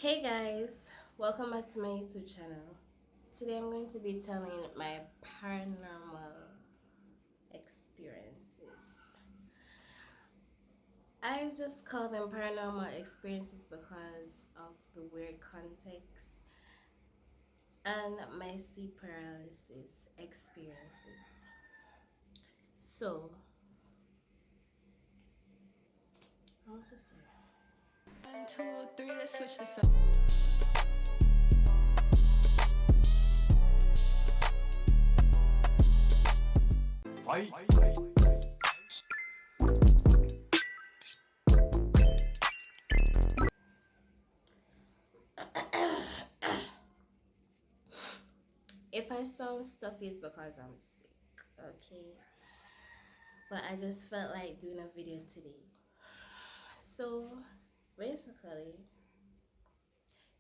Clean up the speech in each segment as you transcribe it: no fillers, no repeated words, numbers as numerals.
Hey guys, welcome back to my YouTube channel. Today I'm going to be telling my paranormal experiences. I just call them paranormal experiences because of the weird context and my sleep paralysis experiences. So, how much is it? 1, 2, 3, let's switch this up. Why? If I sound stuffy, it's because I'm sick, okay? But I just felt like doing a video today. So, basically,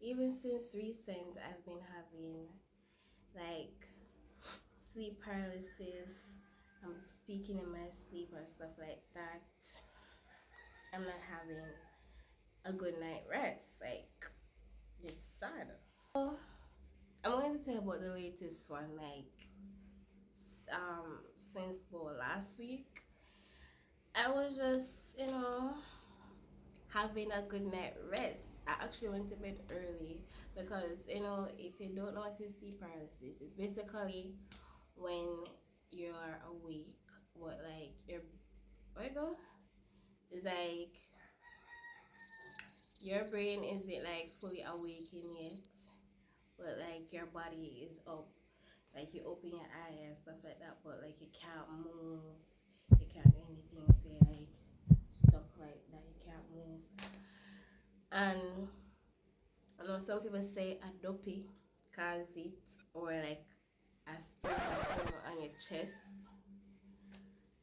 even since recent, I've been having like sleep paralysis. I'm speaking in my sleep and stuff like that. I'm not having a good night rest. Like, it's sad. So, I'm going to tell you about the latest one. Like, since last week, I was just having a good night rest. I actually went to bed early because if you don't know what is sleep paralysis, it's basically when you're awake, but like your where you go? It's like your brain isn't like fully awakened yet, but like your body is up. Like you open your eye and stuff like that, but like you can't move, you can't do anything. Say like stuck like that, you can't move. And I know some people say a dopey cause it, or like a spirit or something on your chest.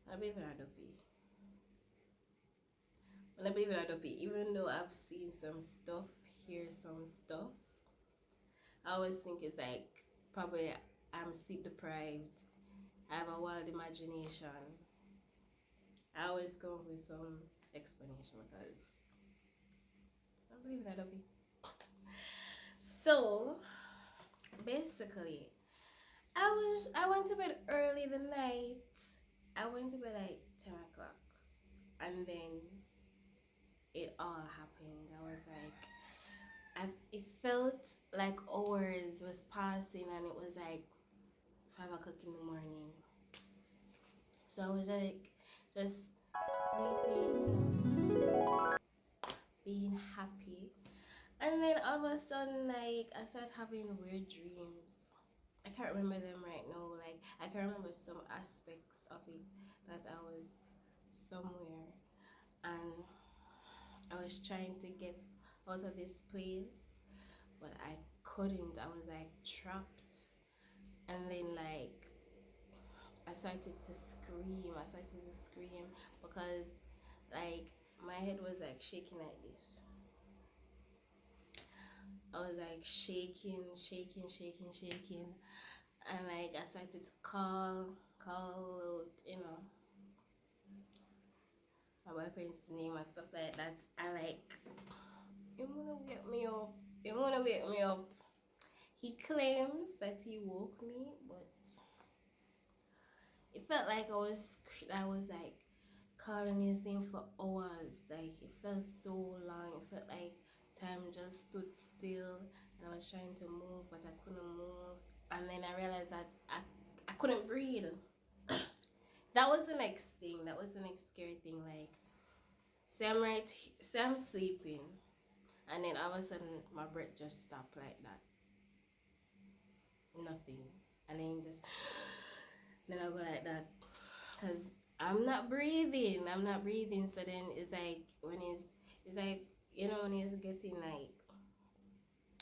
I believe in a dopey. When I believe in a dopey, even though I've seen some stuff, hear some stuff, I always think it's like probably I'm sleep deprived. I have a wild imagination. I always come up with some explanation because I believe in a dopey. So basically, I went to bed early the night. I went to bed like 10 o'clock, and then it all happened. I was like, it felt like hours was passing, and it was like 5 o'clock in the morning. So I was like, just sleeping, being happy, and then all of a sudden, like I started having weird dreams. I can't remember them right now. Like I can remember some aspects of it that I was somewhere and I was trying to get out of this place, but I couldn't. I was like trapped, and then like I started to scream. I started to scream because like my head was like shaking like this. I was like shaking, shaking, shaking, shaking, and like I started to call out, my boyfriend's name and stuff like that. I like, you wanna wake me up? You wanna wake me up? He claims that he woke me, but it felt like I was like calling his name for hours. Like it felt so long. It felt like time just stood still, and I was trying to move, but I couldn't move. And then I realized that I couldn't breathe. That was the next thing. That was the next scary thing. Like, say I'm sleeping, and then all of a sudden my breath just stopped like that. Nothing. And then just then I go like that. Cause I'm not breathing. I'm not breathing. So then it's like it's like when he's getting like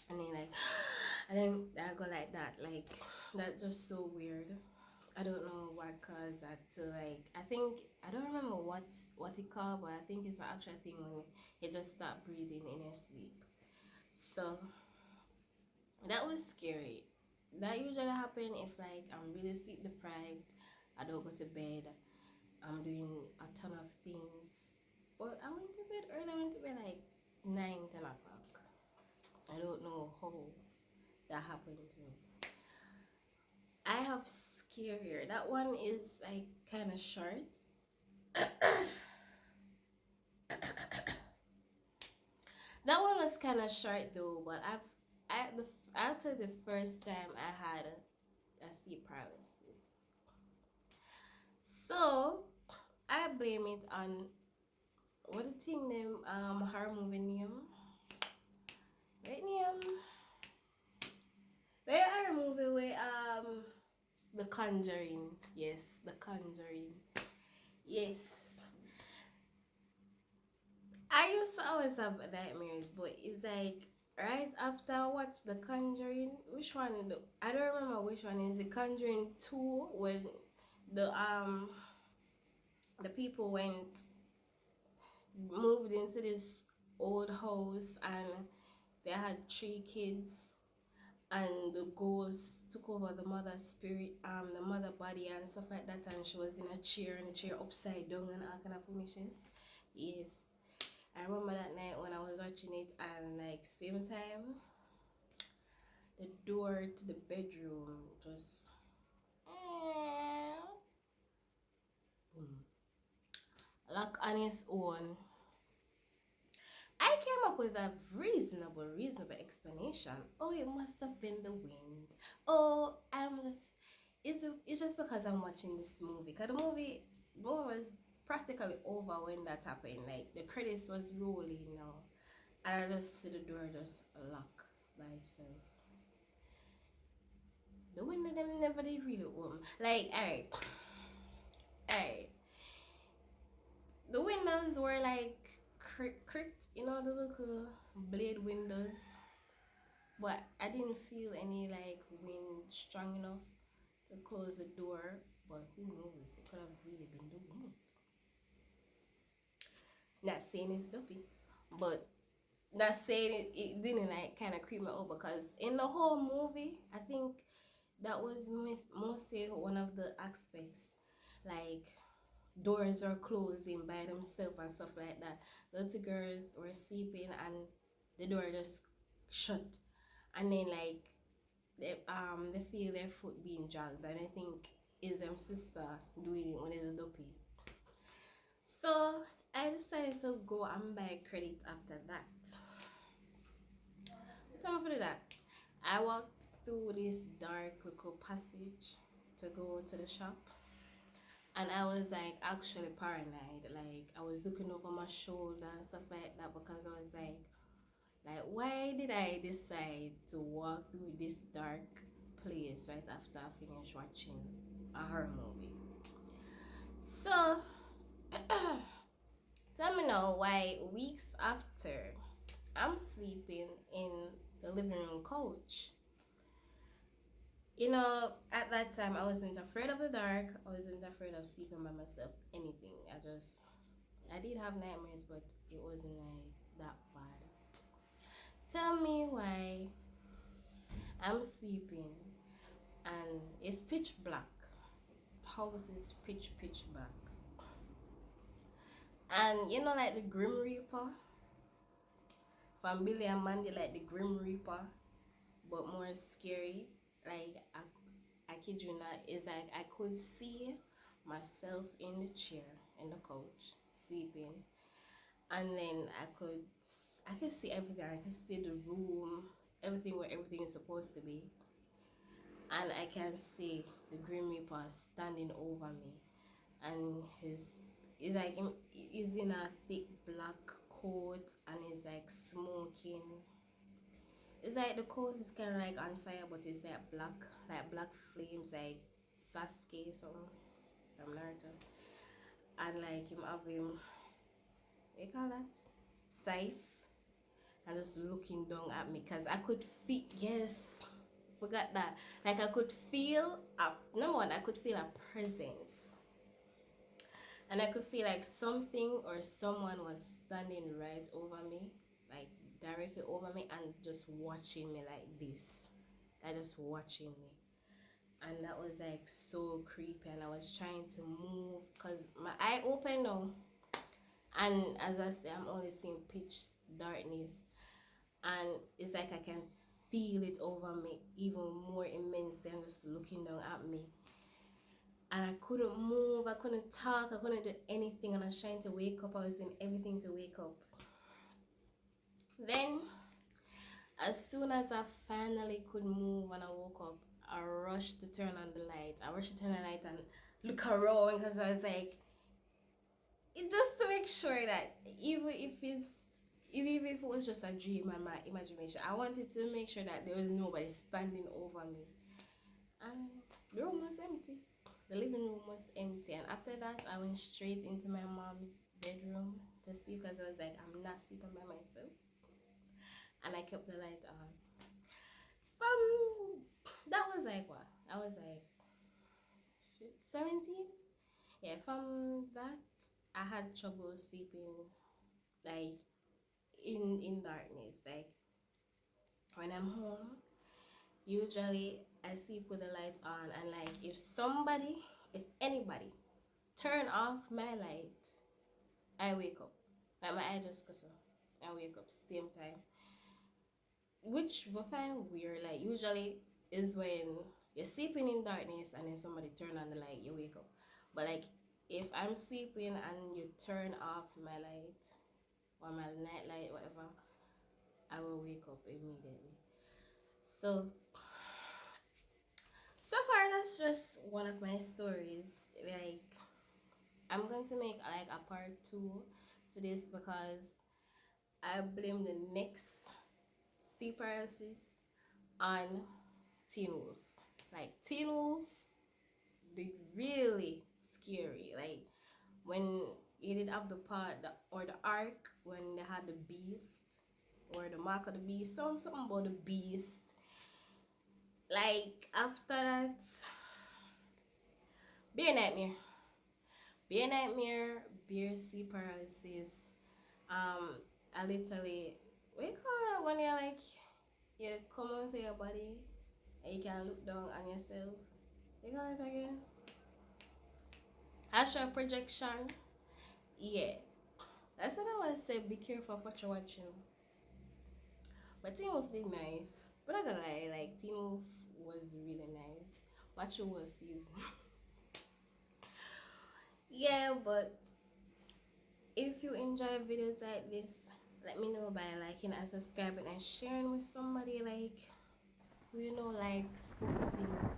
and then like and then I go like that. Like that's just so weird. I don't know what caused that to like I think I don't remember what it called, but I think it's an actual thing when you just stop breathing in your sleep. So that was scary. That usually happen if like I'm really sleep deprived, I don't go to bed, I'm doing a ton of things. But I went to bed early, I went to bed like 9, 10 o'clock. I don't know how that happened to me. I have scarier. That one is like kind of short. That one was kind of short though, but after the first time I had a sleep paralysis, so I blame it on what the thing name horror movie name. Right name? Where horror movie where The Conjuring. Yes, The Conjuring. Yes. I used to always have nightmares, but it's like right after I watch The Conjuring, which one? I don't remember which one is The Conjuring 2 when the people moved into this old house and they had 3 kids and the ghost took over the mother's spirit, the mother body and stuff like that, and she was in a chair and the chair upside down and all kind of finishes. Yes. I remember that night when I was watching it and like same time the door to the bedroom just boom, lock on its own. I came up with a reasonable explanation. Oh, it must have been the wind. Oh, it's just because I'm watching this movie. Because the movie was practically over when that happened. Like the credits was rolling now. And I just see the door just lock by itself. The window them never did really open. Like, alright. The windows were like cricked, you know, the little blade windows. But I didn't feel any like wind strong enough to close the door. But who knows? It could have really been the wind. Not saying it's dopey, but not saying it didn't like kind of creep me out because in the whole movie, I think that was mostly one of the aspects. Like doors are closing by themselves and stuff like that. The little girls were sleeping and the door just shut, and then like they feel their foot being dragged, and I think is them sister doing it when it's dopey. So I decided to go and buy credit after that. Time for that. I walked through this dark little passage to go to the shop. And I was like actually paranoid. Like I was looking over my shoulder and stuff like that because I was like why did I decide to walk through this dark place right after I finished watching a horror movie? So tell me now why weeks after I'm sleeping in the living room couch. You know, at that time I wasn't afraid of the dark. I wasn't afraid of sleeping by myself. Anything. I did have nightmares, but it wasn't like that bad. Tell me why I'm sleeping and it's pitch black. House is pitch black. And you know, like the Grim Reaper from Billy and Mandy, like the Grim Reaper, but more scary. Like I kid you not, it's like I could see myself in the chair in the couch sleeping, and then I could see everything. I could see the room, everything where everything is supposed to be, and I can see the Grim Reaper standing over me, and he's in a thick black coat and he's like smoking. It's like the coat is kind of like on fire, but it's like black flames, like Sasuke something from Naruto, and like him having what you call that scythe, and just looking down at me, cause I could feel, yes, forgot that, like I could feel number one, I could feel a presence, and I could feel like something or someone was standing right over me, like directly over me, and just watching me like this. Like just watching me. And that was like so creepy. And I was trying to move because my eye open now. And as I say, I'm only seeing pitch darkness. and it's like I can feel it over me even more immense than just looking down at me. And I couldn't move, I couldn't talk, I couldn't do anything, and I was trying to wake up. I was doing everything to wake up. Then, as soon as I finally could move and I woke up, I rushed to turn on the light. I rushed to turn on the light and look around, because I was like, just to make sure that even if it was just a dream and my imagination, I wanted to make sure that there was nobody standing over me. And the room was empty. The living room was empty. And after that, I went straight into my mom's bedroom to sleep, because I was like, I'm not sleeping by myself. And I kept the light on. That was like what? I was like 17. Yeah, from that I had trouble sleeping, like in darkness. Like when I'm home, usually I sleep with the light on, and like if anybody turn off my light, I wake up. Like my eye just goes up. I wake up same time. Which we find weird. Like usually is when you're sleeping in darkness and then somebody turn on the light, you wake up. But like if I'm sleeping and you turn off my light or my night light, whatever, I will wake up immediately. So far that's just one of my stories. Like I'm going to make like a part 2 to this, because I blame the next sleep paralysis on Teen Wolf. Like Teen Wolf, they really scary. Like when he did have the part or the arc when they had the beast or the mark of the beast, something about the beast. Like after that, be a nightmare. Be a nightmare, beer sleep paralysis. I literally, what you call it when you're like, you come onto your body and you can look down on yourself? You call it again? Astral projection. Yeah. That's what I want to say. Be careful of what you're watching. But Teen Wolf did nice. But not gonna lie, like Teen Wolf was really nice. Watch your one season. Yeah, but if you enjoy videos like this, let me know by liking and subscribing and sharing with somebody like who you know like spooky things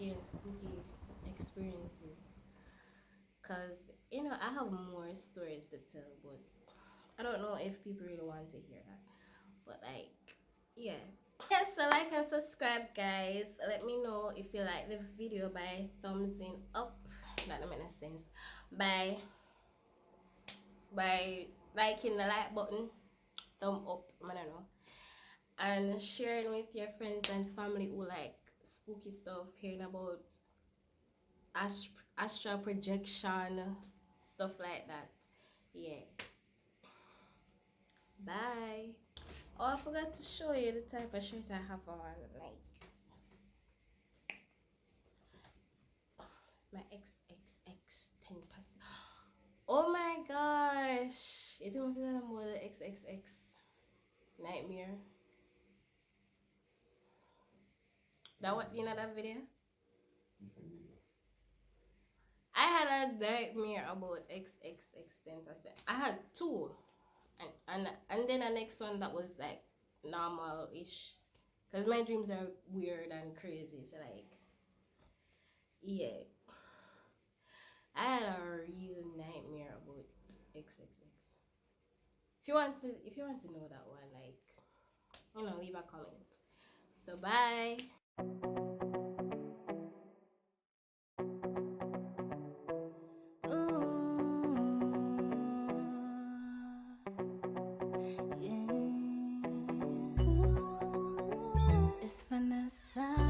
and spooky experiences. Cause you know I have more stories to tell, but I don't know if people really want to hear that. But like, yeah. Yes, so like and subscribe, guys. Let me know if you like the video by thumbsing up. That don't make no sense. By liking the like button, thumb up, I don't know, and sharing with your friends and family who like spooky stuff, hearing about astral projection, stuff like that. Yeah. Bye. Oh, I forgot to show you the type of shirt I have on. Like, it's my XXX 10%. Oh my gosh! You think I'm more the XXX nightmare? That what you know that video? I had a nightmare about XXX 10%. I had 2. And then the next one that was like normal-ish, because my dreams are weird and crazy. So like, yeah, I had a real nightmare about XXX. If you want to know that one, like, you know, leave a comment. So bye. It's Vanessa.